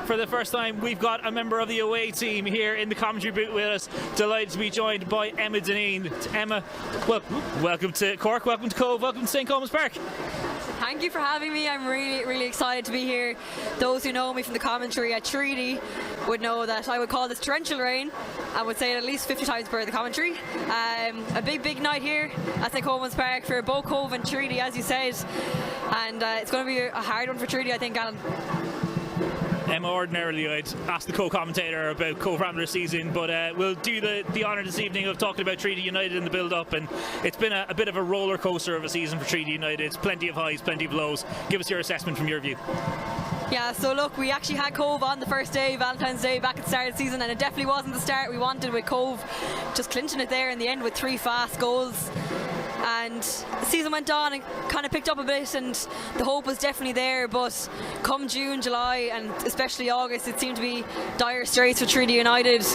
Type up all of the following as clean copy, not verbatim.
for the first time, we've got a member of the away team here in the commentary booth with us. Delighted to be joined by EmKateDin. Emma, well, welcome to Cork, welcome to Cobh, welcome to St. Colman's Park. Thank you for having me. I'm really excited to be here. Those who know me from the commentary at Treaty would know that I would call this torrential rain and would say it at least 50 times per the commentary. A big night here at St. Colman's Park for both Cobh and Treaty, as you said, and it's going to be a hard one for Treaty, I think, Alan. Emma, ordinarily I'd ask the co-commentator about Cobh Ramblers season, but we'll do the honour this evening of talking about Treaty United in the build-up, and it's been a bit of a roller coaster of a season for Treaty United. It's plenty of highs, plenty of lows. Give us your assessment from your view. Yeah, so look, we actually had Cobh on the first day, Valentine's Day, back at the start of the season, and it definitely wasn't the start we wanted with Cobh just clinching it there in the end with 3 fast goals. And the season went on and kind of picked up a bit, and the hope was definitely there, but come June, July and especially August, it seemed to be dire straits for Treaty United.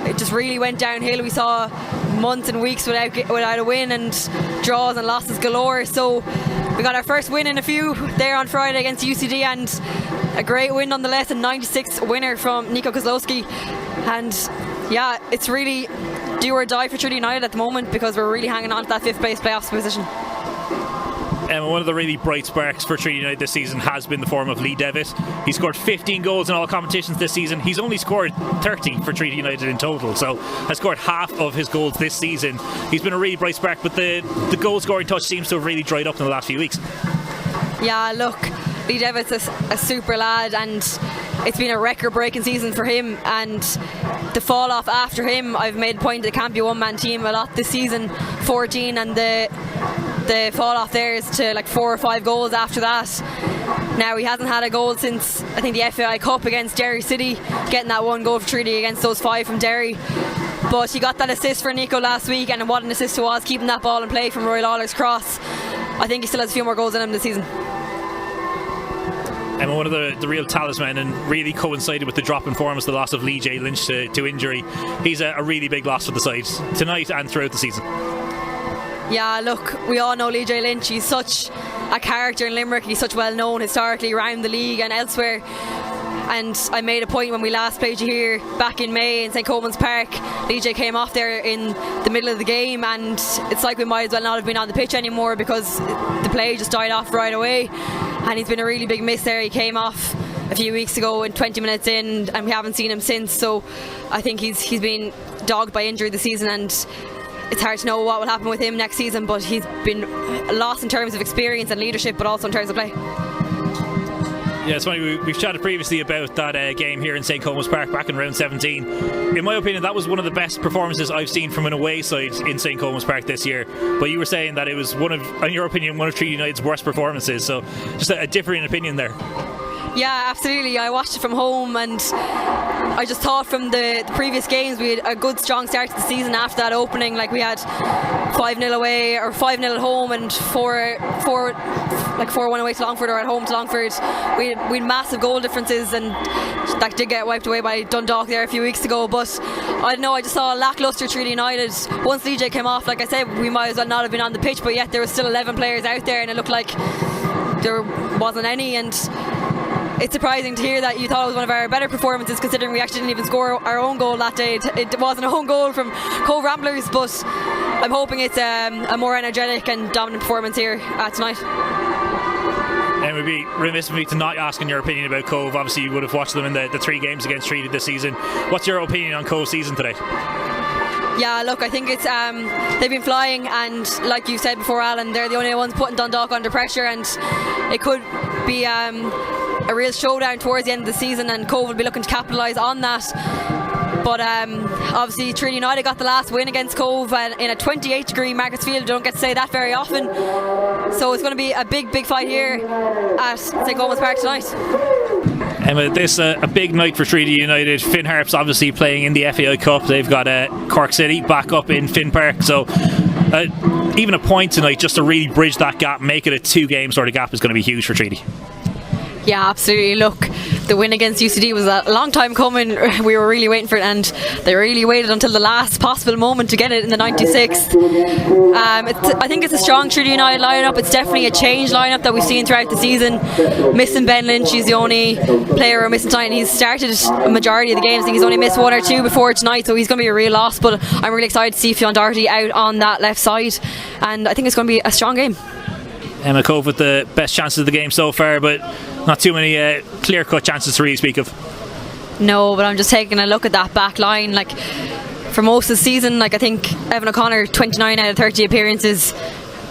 It just really went downhill. We saw months and weeks without a win, and draws and losses galore. So we got our first win in a few there on Friday against UCD, and a great win nonetheless, a 96th winner from Nico Kozlowski. And yeah, it's really do or die for Treaty United at the moment, because we're really hanging on to that 5th place playoffs position. One of the really bright sparks for Treaty United this season has been the form of Lee Devitt. He scored 15 goals in all competitions this season. He's only scored 30 for Treaty United in total, so has scored half of his goals this season. He's been a really bright spark, but the goal scoring touch seems to have really dried up in the last few weeks. Yeah, look, Lee Devitt's a super lad, and it's been a record-breaking season for him, and the fall off after him, I've made a point that it can't be a one-man team a lot this season. 14, and the fall off there is to like 4 or 5 goals after that. Now he hasn't had a goal since I think the FAI Cup against Derry City, getting that 1 goal for Treaty against those 5 from Derry. But he got that assist for Nico last week, and what an assist it was, keeping that ball in play from Roy Lawler's cross. I think he still has a few more goals in him this season. And one of the real talisman, and really coincided with the drop in form, was the loss of Lee J. Lynch to injury. He's a really big loss for the side tonight and throughout the season. Yeah, look, we all know Lee J. Lynch. He's such a character in Limerick. He's such well known historically around the league and elsewhere. And I made a point when we last played you here back in May in St. Colman's Park. Lee J came off there in the middle of the game, and it's like we might as well not have been on the pitch anymore, because the play just died off right away. And he's been a really big miss there. He came off a few weeks ago and 20 minutes in, and we haven't seen him since. So I think he's been dogged by injury this season, and it's hard to know what will happen with him next season, but he's been lost in terms of experience and leadership, but also in terms of play. Yeah, it's funny, we've chatted previously about that game here in St. Colman's Park back in round 17. In my opinion, that was one of the best performances I've seen from an away side in St. Colman's Park this year. But you were saying that it was in your opinion, one of Treaty United's worst performances, so just a differing opinion there. Yeah, absolutely. I watched it from home, and I just thought from the previous games we had a good strong start to the season after that opening. Like, we had 5-0 away or 5-0 at home, and 4-1 away to Longford, or at home to Longford. We had massive goal differences, and that did get wiped away by Dundalk there a few weeks ago. But I don't know, I just saw a lacklustre Treaty United. Once DJ came off, like I said, we might as well not have been on the pitch, but yet there was still 11 players out there, and it looked like there wasn't any. And it's surprising to hear that you thought it was one of our better performances, considering we actually didn't even score our own goal that day. It wasn't a own goal from Cobh Ramblers, but I'm hoping it's a more energetic and dominant performance here tonight. And we'd be remiss of me to not ask in your opinion about Cobh. Obviously you would have watched them in the 3 games against Treaty this season. What's your opinion on Cobh's season today? Yeah, look, I think it's they've been flying, and like you said before, Alan, they're the only ones putting Dundalk under pressure, and it could be a real showdown towards the end of the season, and Cobh will be looking to capitalise on that. But obviously Treaty United got the last win against Cobh in a 28-degree Markets Field. Don't get to say that very often. So it's going to be a big fight here at St. Colman's Park tonight. Emma, this a big night for Treaty United. Finn Harp's obviously playing in the FAI Cup. They've got Cork City back up in Finn Park. So even a point tonight just to really bridge that gap, make it a 2-game sort of gap, is going to be huge for Treaty. Yeah, absolutely. Look, the win against UCD was a long time coming. We were really waiting for it, and they really waited until the last possible moment to get it in the 96th. I think it's a strong Trinity United lineup. It's definitely a changed lineup that we've seen throughout the season. Missing Ben Lynch, he's the only player we're missing tonight, and he's started a majority of the games. I think he's only missed 1 or 2 before tonight, so he's going to be a real loss, but I'm really excited to see Fionn Doherty out on that left side, and I think it's going to be a strong game. Emma Cobh with the best chances of the game so far, but not too many clear-cut chances to really speak of. No, but I'm just taking a look at that back line. Like, for most of the season, like, I think Evan O'Connor 29 out of 30 appearances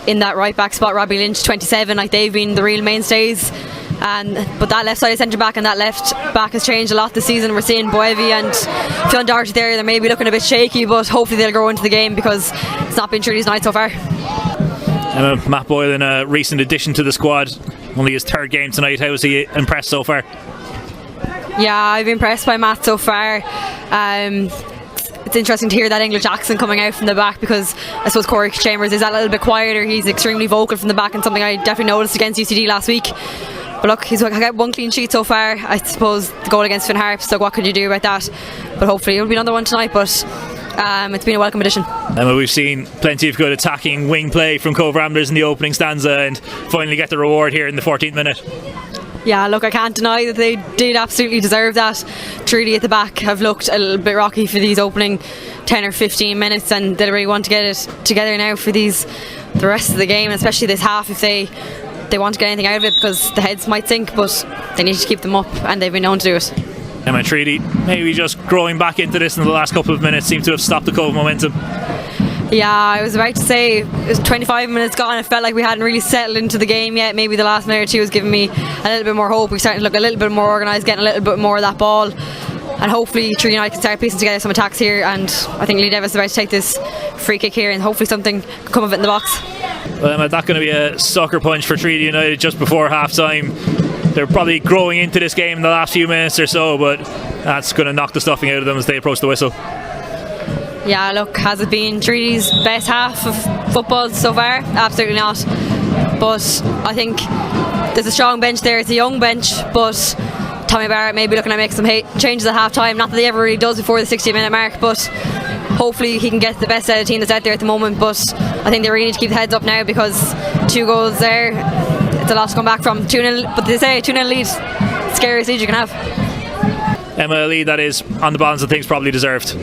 in that right back spot, Robbie Lynch 27, like, they've been the real mainstays. But that left side of centre back and that left back has changed a lot this season. We're seeing Boevi and Fionn Doherty there. They're maybe looking a bit shaky, but hopefully they'll grow into the game because it's not been Trinity's night so far. Matt Boylan, a recent addition to the squad, only his 3rd game tonight. How has he impressed so far? Yeah, I've been impressed by Matt so far. It's interesting to hear that English accent coming out from the back, because I suppose Corey Chambers is a little bit quieter. He's extremely vocal from the back, and something I definitely noticed against UCD last week. But look, he's got 1 clean sheet so far. I suppose the goal against Finn Harps, so what could you do about that? But hopefully it'll be another one tonight, but it's been a welcome addition. We've seen plenty of good attacking wing play from Cobh Ramblers in the opening stanza, and finally get the reward here in the 14th minute. Yeah, look, I can't deny that they did absolutely deserve that. Truly at the back have looked a little bit rocky for these opening 10 or 15 minutes, and they really want to get it together now for the rest of the game, especially this half, if they want to get anything out of it, because the heads might sink, but they need to keep them up, and they've been known to do it. Emma Treaty maybe just growing back into this in the last couple of minutes seem to have stopped the Cobh momentum. Yeah, I was about to say it was 25 minutes gone. It felt like we hadn't really settled into the game yet. Maybe the last minute or two was giving me a little bit more hope. We're starting to look a little bit more organised, getting a little bit more of that ball, and hopefully Trinity United can start piecing together some attacks here. And I think Lee Davis is about to take this free kick here, and hopefully something can come of it in the box. Well, Emma, that's going to be a sucker punch for Trinity United just before half time. They're probably growing into this game in the last few minutes or so, but that's going to knock the stuffing out of them as they approach the whistle. Yeah, look, has it been Trinity's best half of football so far? Absolutely not. But I think there's a strong bench there. It's a young bench, but Tommy Barrett may be looking to make some changes at half time. Not that he ever really does before the 60-minute mark, but hopefully he can get the best out of the team that's out there at the moment. But I think they really need to keep the heads up now, because 2 goals there, it's a lot to come back from. 2-0, but they say 2-0 lead, scariest lead you can have. Emma, a lead that is, on the balance of things, probably deserved.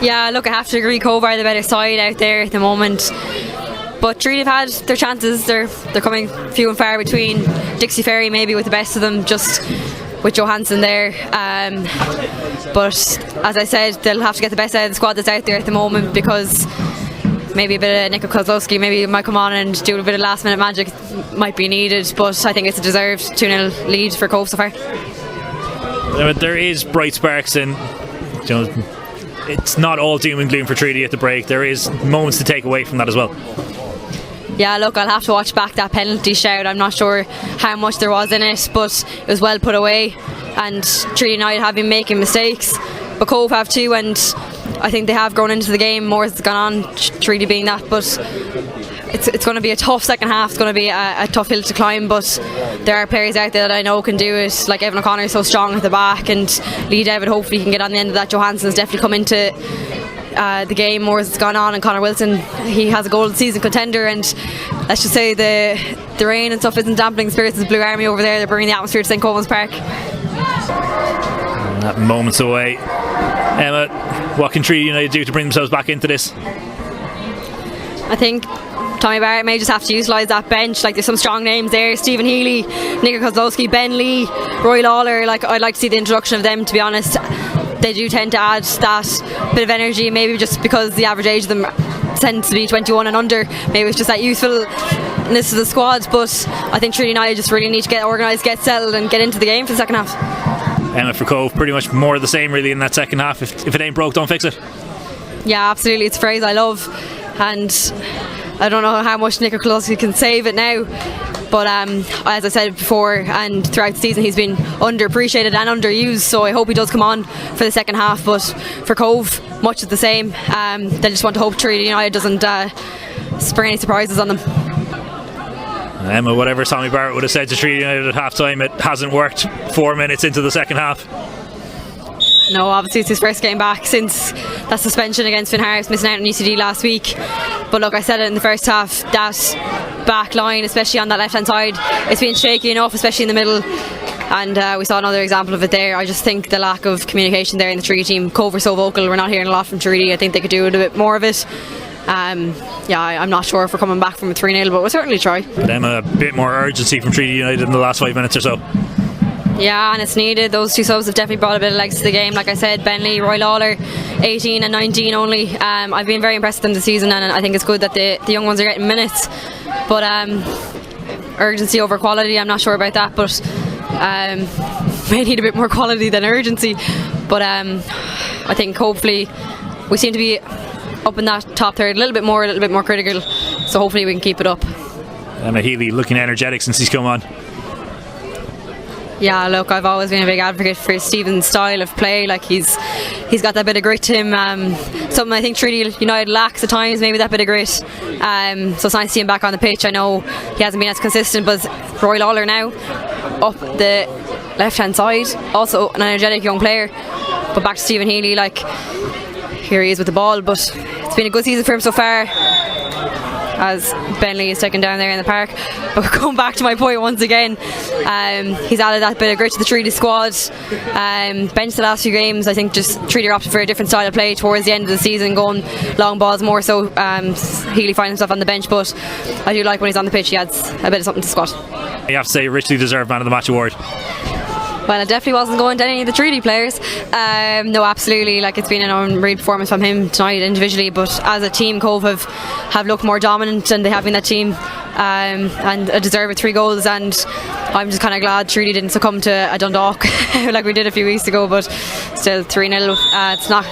Yeah, look, I have to agree, Cobh are the better side out there at the moment. But Trinity have had their chances. They're coming few and far between. Dixie Ferry maybe with the best of them, just with Johansson there. But as I said, they'll have to get the best out of the squad that's out there at the moment, because maybe a bit of Nico Kozlowski maybe might come on and do a bit of last minute magic might be needed. But I think it's a deserved 2-0 lead for Cobh so far. There is bright sparks, and it's not all doom and gloom for Trinity at the break. There is moments to take away from that as well. Yeah, look, I'll have to watch back that penalty shout. I'm not sure how much there was in it, but it was well put away, and Trinity United have been making mistakes, but Cobh have too, and I think they have grown into the game more as it's gone on, Trinity being that. But it's going to be a tough second half. It's going to be a tough hill to climb, but there are players out there that I know can do it, like Evan O'Connor is so strong at the back, and Lee David hopefully can get on the end of that. Johansson's definitely come into the game more as it's gone on, and Conor Wilson, he has a goal of the season contender, and let's just say the rain and stuff isn't dampening the spirits of the Blue Army over there. They're bringing the atmosphere to St. Colman's Park. That moments away. Emma, what can Trinity United do to bring themselves back into this? I think Tommy Barrett may just have to utilise that bench. Like, there's some strong names there: Stephen Healy, Nico Kozlowski, Ben Lee, Roy Lawler. Like, I'd like to see the introduction of them, to be honest. They do tend to add that bit of energy, maybe just because the average age of them tends to be 21 and under. Maybe it's just that youthfulness of the squad, but I think Trinity United just really need to get organised, get settled, and get into the game for the second half. Emma, for Cobh, pretty much more of the same really in that second half. If it ain't broke, don't fix it. Yeah, absolutely. It's a phrase I love, and I don't know how much Nico Kozlowski can save it now, but as I said before, and throughout the season he's been underappreciated and underused, so I hope he does come on for the second half. But for Cobh, much of the same. They just want to hope Trinity United doesn't spring any surprises on them. Emma, whatever Tommy Barrett would have said to Treaty United at half time, it hasn't worked 4 minutes into the second half. No, obviously it's his first game back since that suspension against Finn Harps, missing out on UCD last week. But look, I said it in the first half, that back line, especially on that left hand side, it's been shaky enough, especially in the middle. And we saw another example of it there. I just think the lack of communication there in the Treaty team. Cobh were so vocal, we're not hearing a lot from Treaty. I think they could do a bit more of it. I'm not sure if we're coming back from a 3-0, but we'll certainly try. But Emma, a bit more urgency from Treaty United in the last 5 minutes or so. Yeah, and it's needed. Those two subs have definitely brought a bit of legs to the game. Like I said, Bentley, Roy Lawler, 18 and 19 only. I've been very impressed with them this season, and I think it's good that the young ones are getting minutes. But urgency over quality, I'm not sure about that, but may need a bit more quality than urgency. But I think hopefully we seem to be up in that top third a little bit more critical, so hopefully we can keep it up. Emma Healy looking energetic since he's come on. Yeah, look, I've always been a big advocate for Stephen's style of play. Like he's got that bit of grit to him, something I think Treaty United lacks at times, maybe that bit of grit. So it's nice to see him back on the pitch. I know he hasn't been as consistent, but Roy Lawler now up the left hand side, also an energetic young player. But back to Stephen Healy, like here he is with the ball, but it's been a good season for him so far, as Bentley is taken down there in the park. But going back to my point once again, he's added that bit of grit to the Treaty squad. Benched the last few games. I think just Treaty opted for a different style of play towards the end of the season, going long balls more so. Healy finds himself on the bench, but I do like when he's on the pitch, he adds a bit of something to the squad. You have to say, richly deserved man of the match award. Well, it definitely wasn't going to any of the Treaty players. No, absolutely. Like, it's been an unreal performance from him tonight individually, but as a team, Cobh have looked more dominant than they have been that team, and deserved 3 goals. And I'm just kind of glad Treaty didn't succumb to a Dundalk like we did a few weeks ago. But still, 3-0. It's not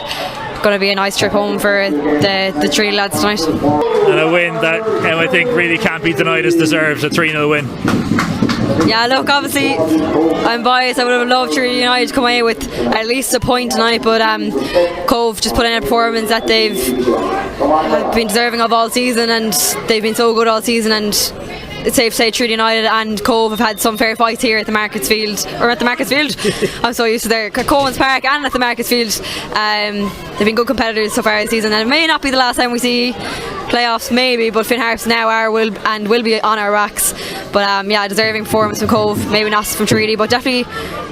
going to be a nice trip home for the Treaty lads tonight. And a win that I think really can't be denied as deserved, a 3-0 win. Yeah, look, obviously I'm biased. I would have loved Treaty United to come away with at least a point tonight, but Cobh just put in a performance that they've been deserving of all season, and they've been so good all season. And it's safe to say Treaty United and Cobh have had some fair fights here at the Markets Field, I'm so used to there, Colman's Park and at the Markets Field. They've been good competitors so far this season, and it may not be the last time we see playoffs, maybe, but Finn Harps now will be on our racks. But deserving performance from Cobh, maybe not from Treaty, but definitely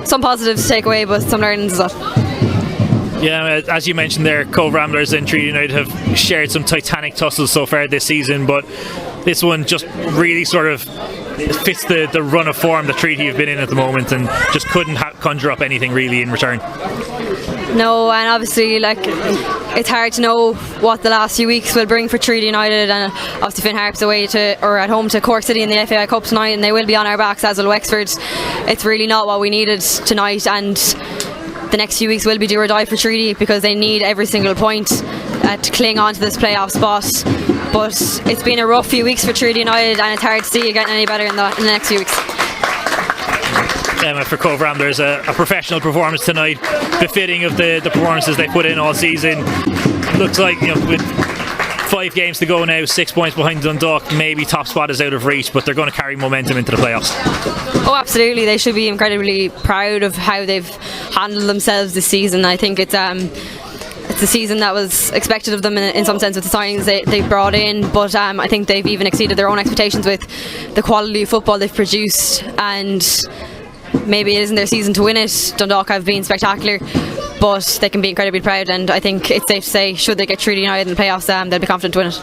some positives to take away, but some learnings as well. Yeah, as you mentioned there, Cobh Ramblers and Treaty United have shared some titanic tussles so far this season, but this one just really sort of fits the run of form that Treaty have been in at the moment, and just couldn't conjure up anything really in return. No, and obviously, like, it's hard to know what the last few weeks will bring for Treaty United, and obviously Finn Harps at home to Cork City in the FAI Cup tonight, and they will be on our backs, as will Wexford. It's really not what we needed tonight, and the next few weeks will be do or die for Treaty, because they need every single point to cling on to this playoff spot. But it's been a rough few weeks for Treaty United, and it's hard to see it getting any better in the next few weeks. For Cobh Ramblers, a professional performance tonight, befitting of the performances they put in all season. Looks like, with 5 games to go now, 6 points behind Dundalk, maybe top spot is out of reach, but they're going to carry momentum into the playoffs. Oh, absolutely. They should be incredibly proud of how they've handled themselves this season. I think it's a season that was expected of them in some sense with the signings they brought in, but I think they've even exceeded their own expectations with the quality of football they've produced. And maybe it isn't their season to win it. Dundalk have been spectacular, but they can be incredibly proud, and I think it's safe to say, should they get Treaty United in the playoffs, they'll be confident to win it.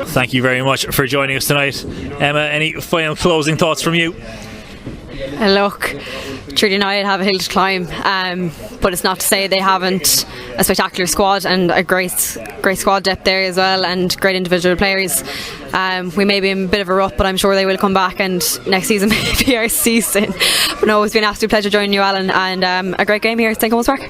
Thank you very much for joining us tonight. Emma, any final closing thoughts from you? Look, Treaty United have a hill to climb, but it's not to say they haven't a spectacular squad and a great squad depth there as well, and great individual players. We may be in a bit of a rut, but I'm sure they will come back, and next season may be our season. But no, it's been an absolute pleasure joining you, Alan, and a great game here at St. Colman's Park.